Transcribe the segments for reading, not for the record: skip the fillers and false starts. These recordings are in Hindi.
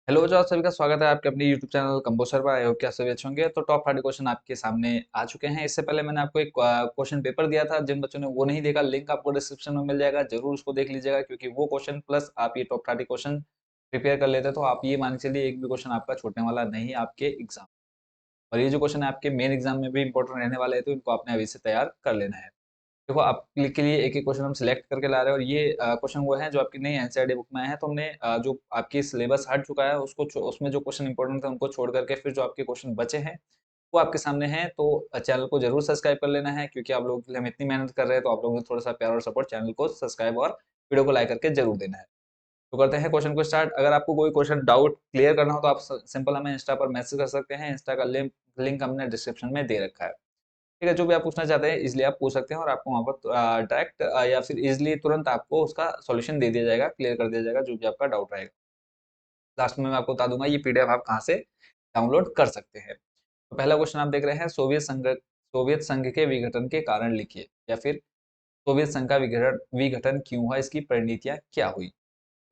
हेलो जो आप सभी का स्वागत है आपके अपने यूट्यूब चैनल कंपोसर पर। आई होप कि आप सभी अच्छे होंगे। तो टॉप 30 क्वेश्चन आपके सामने आ चुके हैं। इससे पहले मैंने आपको एक क्वेश्चन पेपर दिया था। जिन बच्चों ने वो नहीं देखा, लिंक आपको डिस्क्रिप्शन में मिल जाएगा, जरूर उसको देख लीजिएगा, क्योंकि वो क्वेश्चन प्लस आप ये टॉप 30 क्वेश्चन प्रिपेयर कर लेते तो आप ये मान के चलिए एक भी क्वेश्चन आपका छूटने वाला नहीं है आपके एग्जाम। और ये जो क्वेश्चन है आपके मेन एग्जाम में भी इंपॉर्टेंट रहने वाले हैं, तो इनको आपने अभी से तैयार कर लेना है। देखो आपके लिए एक एक क्वेश्चन हम सिलेक्ट करके ला रहे हैं, और ये क्वेश्चन वो है जो आपकी नई एनसीईआरटी बुक में आए हैं। तो हमने जो आपकी सिलेबस हट चुका है उसको उसमें जो क्वेश्चन इंपॉर्टेंट थे उनको छोड़ करके फिर जो आपके क्वेश्चन बचे हैं वो आपके सामने हैं। तो चैनल को जरूर सब्सक्राइब कर लेना है, क्योंकि आप लोगों के लिए हम इतनी मेहनत कर रहे हैं, तो आप लोगों को थोड़ा सा प्यार और सपोर्ट चैनल को सब्सक्राइब और वीडियो को लाइक करके जरूर देना है। तो करते हैं क्वेश्चन को स्टार्ट। अगर आपको कोई क्वेश्चन डाउट क्लियर करना हो तो आप सिंपल हमें इंस्टा पर मैसेज कर सकते हैं। इंस्टा का लिंक हमने डिस्क्रिप्शन में दे रखा है। ठीक है, जो भी आप पूछना चाहते हैं इजिली आप पूछ सकते हैं, और आपको वहाँ पर डायरेक्ट या फिर इजिली तुरंत आपको उसका सॉल्यूशन दे दिया जाएगा, क्लियर कर दिया जाएगा जो भी आपका डाउट रहेगा। लास्ट में मैं आपको बता दूंगा ये पीडीएफ आप कहाँ से डाउनलोड कर सकते हैं। तो पहला क्वेश्चन आप देख रहे हैं, सोवियत संघ के विघटन के कारण लिखिए, या फिर सोवियत संघ का विघटन क्यों हुआ, इसकी परिणतियां क्या हुई।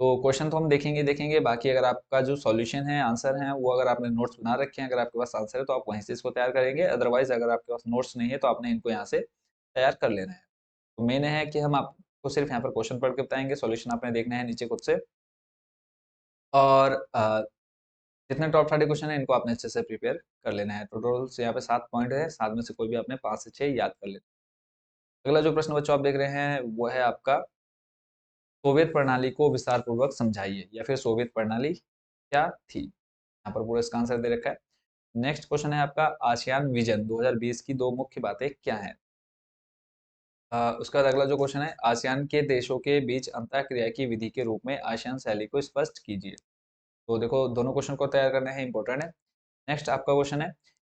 तो क्वेश्चन तो हम देखेंगे देखेंगे, बाकी अगर आपका जो सॉल्यूशन है, आंसर है, वो अगर आपने नोट्स बना रखे हैं, अगर आपके पास आंसर है तो आप वहीं से इसको तैयार करेंगे। अदरवाइज अगर आपके पास नोट्स नहीं है तो आपने इनको यहाँ से तैयार कर लेना है। तो मेन है कि हम आपको सिर्फ यहाँ पर क्वेश्चन पढ़ के बताएंगे, सॉल्यूशन आपने देखना है नीचे खुद से। और जितने टॉप 30 क्वेश्चन है इनको आपने अच्छे से प्रिपेयर कर लेना है। तो टोटल यहाँ पे 7 पॉइंट है, 7 में से कोई भी आपने 5 से 6 याद कर लेना है। अगला जो प्रश्न बच्चों आप देख रहे हैं वो है आपका, सोवियत प्रणाली को विस्तार पूर्वक समझाइए, या फिर सोवियत प्रणाली क्या थी। यहाँ पर पूरा इसका आंसर दे रखा है। नेक्स्ट क्वेश्चन है आपका, आसियान विजन 2020 की दो मुख्य बातें क्या हैं। उसका बाद अगला जो क्वेश्चन है, आसियान के देशों के बीच अंतःक्रिया की विधि के रूप में आसियान शैली को स्पष्ट कीजिए। तो देखो दोनों क्वेश्चन को तैयार करना है, इंपॉर्टेंट है। नेक्स्ट आपका क्वेश्चन है,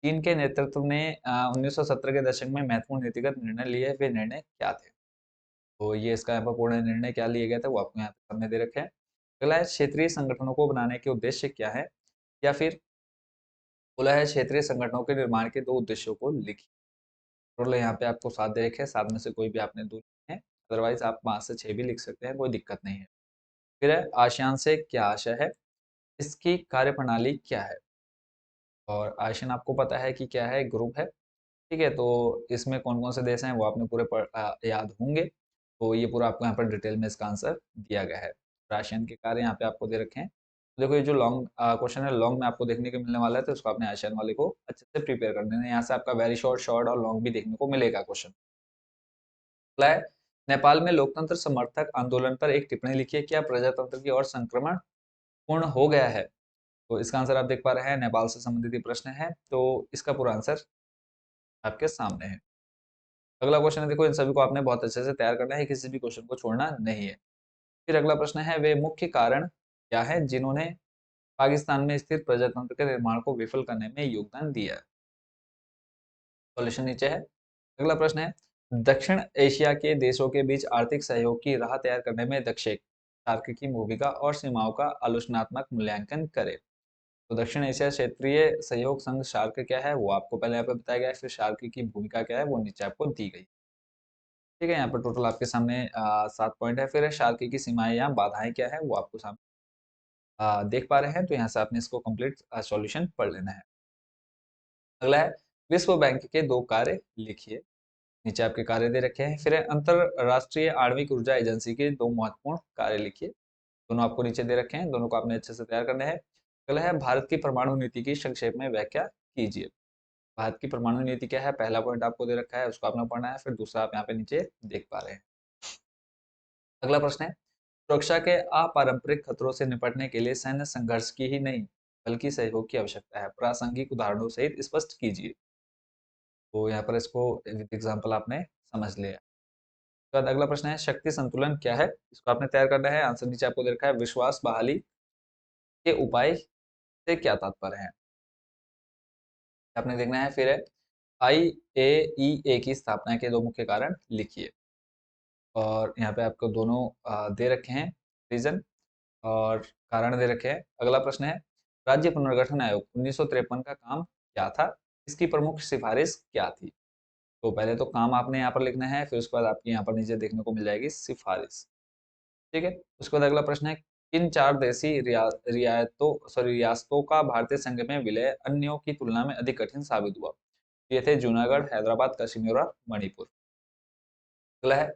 चीन के नेतृत्व ने 1970 के दशक में महत्वपूर्ण नीतिगत निर्णय लिए, वे निर्णय क्या थे। तो ये इसका यहाँ पर पूर्ण निर्णय क्या लिए गए थे वो आपको यहाँ पे सामने दे रखे हैं। अगला है, क्षेत्रीय संगठनों को बनाने के उद्देश्य क्या है, या फिर बोला है क्षेत्रीय संगठनों के निर्माण के दो उद्देश्यों को लिखिए। टोटल यहाँ पे आपको 7 दे रखे हैं, 7 में से कोई भी आपने 2 लिखे हैं, अदरवाइज आप 5 से 6 भी लिख सकते हैं, कोई दिक्कत नहीं है। फिर है, आसियान से क्या आशय है, इसकी कार्यप्रणाली क्या है। और आसियान आपको पता है कि क्या है, ग्रुप है। ठीक है, तो इसमें कौन कौन से देश हैं वो आपने पूरे याद होंगे। तो ये पूरा आपको यहाँ पर डिटेल में इसका आंसर दिया गया है। राशियन के कार्य यहाँ पे आपको दे रखे हैं। तो देखो ये जो लॉन्ग क्वेश्चन है, लॉन्ग में आपको देखने को मिलने वाला है, तो उसको आपने आशियान वाले को अच्छे से प्रिपेयर कर देना है। यहाँ से आपका वेरी शॉर्ट, शॉर्ट और लॉन्ग भी देखने को मिलेगा क्वेश्चन। अगला है, नेपाल में लोकतंत्र समर्थक आंदोलन पर एक टिप्पणी लिखिए, क्या प्रजातंत्र की ओर संक्रमण पूर्ण हो गया है। तो इसका आंसर आप देख पा रहे हैं, नेपाल से संबंधित ये प्रश्न है, तो इसका पूरा आंसर आपके सामने है। अगला क्वेश्चन है, देखो इन सभी को आपने बहुत अच्छे से तैयार करना है, किसी भी क्वेश्चन को छोड़ना नहीं है। फिर अगला प्रश्न है, वे मुख्य कारण क्या है जिन्होंने पाकिस्तान में स्थित प्रजातंत्र के निर्माण को विफल करने में योगदान दिया है। सॉल्यूशन नीचे है। अगला प्रश्न है, दक्षिण एशिया के देशों के बीच आर्थिक सहयोग की राह तैयार करने में दक्षेक सार्क की भूमिका और सीमाओं का आलोचनात्मक मूल्यांकन करे। तो दक्षिण एशिया क्षेत्रीय सहयोग संघ शार्क क्या है वो आपको पहले यहाँ पे बताया गया है, फिर शार्क की भूमिका क्या है वो नीचे आपको दी गई। ठीक है, यहाँ पर टोटल आपके सामने 7 पॉइंट है। फिर है, शार्की की सीमाएं या बाधाएं क्या है वो आपको सामने देख पा रहे हैं, तो यहाँ से आपने इसको कंप्लीट सॉल्यूशन पढ़ लेना है। अगला है, विश्व बैंक के दो कार्य लिखिए। नीचे आपके कार्य दे रखे हैं। फिर है, अंतरराष्ट्रीय आणविक ऊर्जा एजेंसी के दो महत्वपूर्ण कार्य लिखिए। दोनों आपको नीचे दे रखे हैं, दोनों को आपने अच्छे से तैयार करना है। अगला है, भारत की परमाणु नीति की संक्षेप में व्याख्या कीजिए। भारत की परमाणु नीति क्या है, पहला पॉइंट आपको दे रखा है, उसको आपने पढ़ना है। फिर दूसरा आप यहाँ पे नीचे देख पा रहे हैं। अगला प्रश्न है, सुरक्षा के अपारंपरिक खतरों से निपटने के लिए सैन्य संघर्ष की ही नहीं बल्कि सहयोग की आवश्यकता है, प्रासंगिक उदाहरणों सहित स्पष्ट कीजिए। तो यहाँ पर इसको विद एग्जाम्पल आपने समझ लिया। उसके बाद अगला प्रश्न है, शक्ति संतुलन क्या है, इसको आपने तैयार करना है। आंसर नीचे आपको दे रखा है, विश्वास बहाली के उपाय से क्या तात्पर्य है, आपने देखना है। फिर है, IAEA की स्थापना के दो मुख्य कारण लिखिए। और यहाँ पे आपको दोनों दे रखे हैं, रीजन और कारण दे रखे हैं। अगला प्रश्न है, राज्य पुनर्गठन आयोग 1953 का काम क्या था, इसकी प्रमुख सिफारिश क्या थी। तो पहले तो काम आपने यहाँ पर लिखना है, फिर उसके बाद आपकी यहाँ पर नीचे देखने को मिल जाएगी सिफारिश। ठीक है, उसके बाद अगला प्रश्न है, इन चार देशी रियासतों का भारतीय संघ में विलय अन्यों की तुलना में अधिक कठिन साबित हुआ। ये थे जूनागढ़, हैदराबाद, कश्मीर और मणिपुर। अगला है,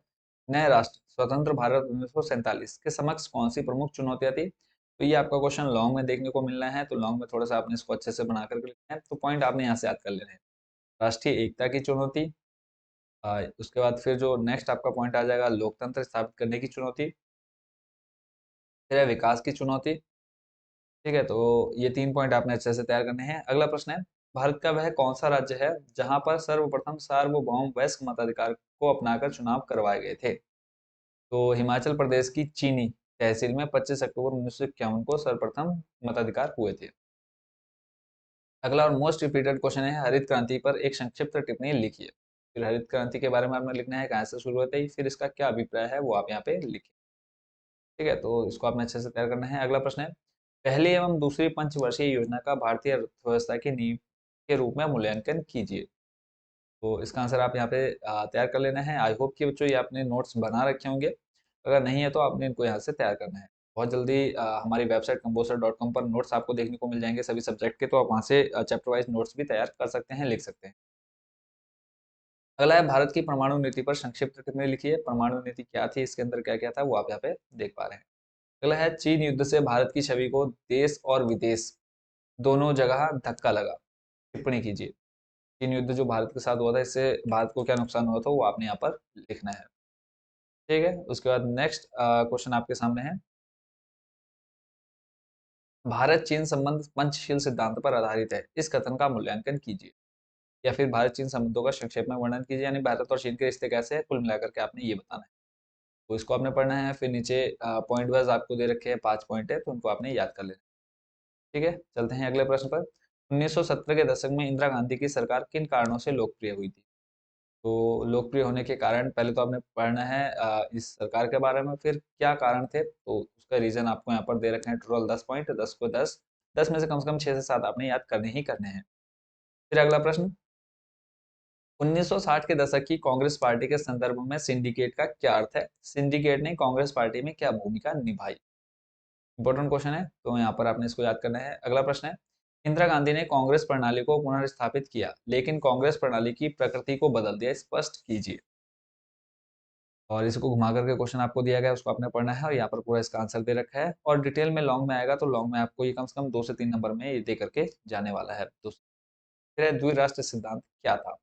नए राष्ट्र स्वतंत्र भारत 1947 के समक्ष कौन सी प्रमुख चुनौतियां थी? तो ये आपका क्वेश्चन लॉन्ग में देखने को मिलना है, तो लॉन्ग में थोड़ा सा आपने इसको अच्छे से बना करके लिखना है, तो पॉइंट आपने यहाँ से याद कर लेने हैं। राष्ट्रीय एकता की चुनौती, उसके बाद फिर जो नेक्स्ट आपका पॉइंट आ जाएगा, लोकतंत्र स्थापित करने की चुनौती, फिर है विकास की चुनौती। ठीक है, तो ये 3 पॉइंट आपने अच्छे से तैयार करने हैं। अगला प्रश्न है, भारत का वह कौन सा राज्य है जहां पर सर्वप्रथम सार्वभौम वयस्क मताधिकार को अपनाकर चुनाव करवाए गए थे? तो हिमाचल प्रदेश की चीनी तहसील में 25 अक्टूबर 1951 को सर्वप्रथम मताधिकार हुए थे। अगला और मोस्ट रिपीटेड क्वेश्चन है, हरित क्रांति पर एक संक्षिप्त टिप्पणी लिखिए। फिर हरित क्रांति के बारे में आपने लिखना है, कहाँ से शुरू होती है, फिर इसका क्या अभिप्राय है वो आप यहाँ पे लिखिए। ठीक है, तो इसको आपने अच्छे से तैयार करना है। अगला प्रश्न है, पहली एवं दूसरी पंचवर्षीय योजना का भारतीय अर्थव्यवस्था की नींव के रूप में मूल्यांकन कीजिए। तो इसका आंसर आप यहाँ पे तैयार कर लेना है। आई होप कि बच्चों ये आपने नोट्स बना रखे होंगे, अगर नहीं है तो आपने इनको यहाँ से तैयार करना है। बहुत जल्दी हमारी वेबसाइट composer.com पर नोट्स आपको देखने को मिल जाएंगे सभी सब्जेक्ट के, तो आप वहाँ से चैप्टर वाइज नोट्स भी तैयार कर सकते हैं, लिख सकते हैं। अगला है, भारत की परमाणु नीति पर संक्षिप्त टिप्पणी लिखिए। परमाणु नीति क्या थी, इसके अंदर क्या क्या था, वो आप यहाँ पे देख पा रहे हैं। अगला है, चीन युद्ध से भारत की छवि को देश और विदेश दोनों जगह धक्का लगा, टिप्पणी कीजिए। चीन युद्ध जो भारत के साथ हुआ था, इससे भारत को क्या नुकसान हुआ था वो आपने यहाँ पर लिखना है। ठीक है, उसके बाद नेक्स्ट क्वेश्चन आपके सामने है, भारत चीन संबंध पंचशील सिद्धांत पर आधारित है, इस कथन का मूल्यांकन कीजिए। या फिर भारत चीन संबंधों का संक्षेप में वर्णन कीजिए, यानी भारत और चीन के रिश्ते कैसे हैं, कुल मिलाकर के आपने ये बताना है। तो इसको आपने पढ़ना है। फिर नीचे पॉइंट वाइज आपको दे रखे हैं, 5 पॉइंट है, तो उनको आपने याद कर लेना। ठीक है, चलते हैं अगले प्रश्न पर। 1970 के दशक में इंदिरा गांधी की सरकार किन कारणों से लोकप्रिय हुई थी? तो लोकप्रिय होने के कारण पहले तो आपने पढ़ना है इस सरकार के बारे में, फिर क्या कारण थे, तो उसका रीजन आपको यहाँ पर दे रखे हैं। टोटल 10 पॉइंट, 10 को 10, 10 में से कम 6 से 7 आपने याद करने ही करने हैं। फिर अगला प्रश्न, 1960 के दशक की कांग्रेस पार्टी के संदर्भ में सिंडिकेट का क्या अर्थ है? सिंडिकेट ने कांग्रेस पार्टी में क्या भूमिका निभाई? इंपॉर्टेंट क्वेश्चन है, तो यहाँ पर आपने इसको याद करना है। अगला प्रश्न है, इंदिरा गांधी ने कांग्रेस प्रणाली को पुनर्स्थापित किया, लेकिन कांग्रेस प्रणाली की प्रकृति को बदल दिया, स्पष्ट कीजिए। और इसको घुमा करके क्वेश्चन आपको दिया गया है, उसको आपने पढ़ना है, और यहाँ पर पूरा इसका आंसर दे रखा है। और डिटेल में लॉन्ग में आएगा, तो लॉन्ग में आपको ये कम से कम 2 से 3 नंबर में ये दे करके जाने वाला है। तो फिर द्विराष्ट्र सिद्धांत क्या था,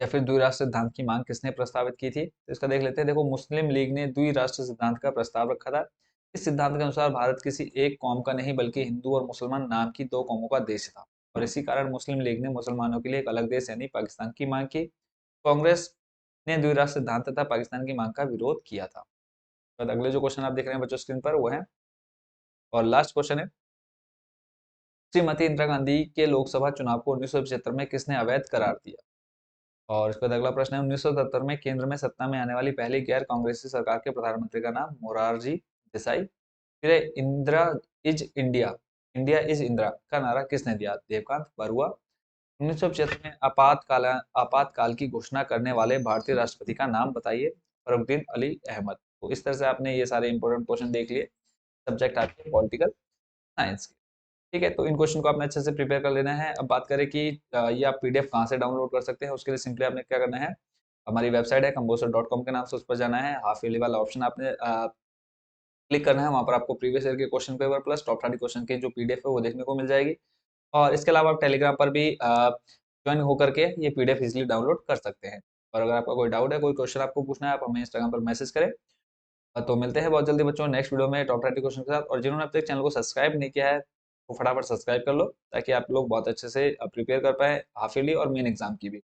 या फिर द्विराष्ट्र सिद्धांत की मांग किसने प्रस्तावित की थी? तो इसका देख लेते हैं। देखो, मुस्लिम लीग ने द्विराष्ट्र सिद्धांत का प्रस्ताव रखा था। इस सिद्धांत के अनुसार भारत किसी एक कौम का नहीं, बल्कि हिंदू और मुसलमान नाम की 2 कौमों का देश था, और इसी कारण मुस्लिम लीग ने मुसलमानों के लिए एक अलग देश यानी पाकिस्तान की मांग की। कांग्रेस ने द्विराष्ट्र सिद्धांत तथा पाकिस्तान की मांग का विरोध किया था। तो अगले जो क्वेश्चन आप देख रहे हैं बच्चों स्क्रीन पर, वो है, और लास्ट क्वेश्चन है, श्रीमती इंदिरा गांधी के लोकसभा चुनाव को 1975 में किसने अवैध करार दिया? और इसके बाद अगला प्रश्न है, 1977 में केंद्र में सत्ता में आने वाली पहली गैर कांग्रेसी सरकार के प्रधानमंत्री का नाम मोरारजी देसाई। फिर है, Indira is India, India is Indira का नारा किसने दिया? देवकांत बरुआ। 1975 में आपातकाल की घोषणा करने वाले भारतीय राष्ट्रपति का नाम बताइए? फरुखदीन अली अहमद। तो इस तरह से आपने ये सारे इंपॉर्टेंट क्वेश्चन देख लिए सब्जेक्ट आपके पॉलिटिकल साइंस के। ठीक है, तो इन क्वेश्चन को आपने अच्छे से प्रिपेयर कर लेना है। अब बात करें कि ये आप पीडीएफ कहाँ से डाउनलोड कर सकते हैं, उसके लिए सिंपली आपने क्या करना है, हमारी वेबसाइट है composer.com के नाम से, उस पर जाना है, हाफ ईयरली वाला ऑप्शन आपने क्लिक करना है। वहाँ पर आपको प्रीवियस ईयर के question paper plus top 30 question की जो पीडीएफ है वो देखने को मिल जाएगी। और इसके अलावा आप टेलीग्राम पर भी ज्वाइन होकर के ये पीडीएफ इजिली डाउनलोड कर सकते हैं। और अगर आपका कोई डाउट है, कोई क्वेश्चन आपको पूछना है, आप हमें इंस्टाग्राम पर मैसेज करें। तो मिलते हैं बहुत जल्दी बच्चों नेक्स्ट वीडियो में टॉप 30 क्वेश्चन के साथ। और जिन्होंने अब तक चैनल को सब्सक्राइब नहीं किया है, वो फटाफट सब्सक्राइब कर लो, ताकि आप लोग बहुत अच्छे से प्रिपेयर कर पाए हाफ ईयरली और मेन एग्जाम की भी। ठीक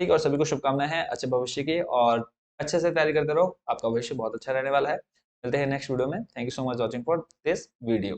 है, और सभी को शुभकामनाएं हैं अच्छे भविष्य की, और अच्छे से तैयारी करते रहो, आपका भविष्य बहुत अच्छा रहने वाला है। मिलते हैं नेक्स्ट वीडियो में। Thank you so much watching for this video.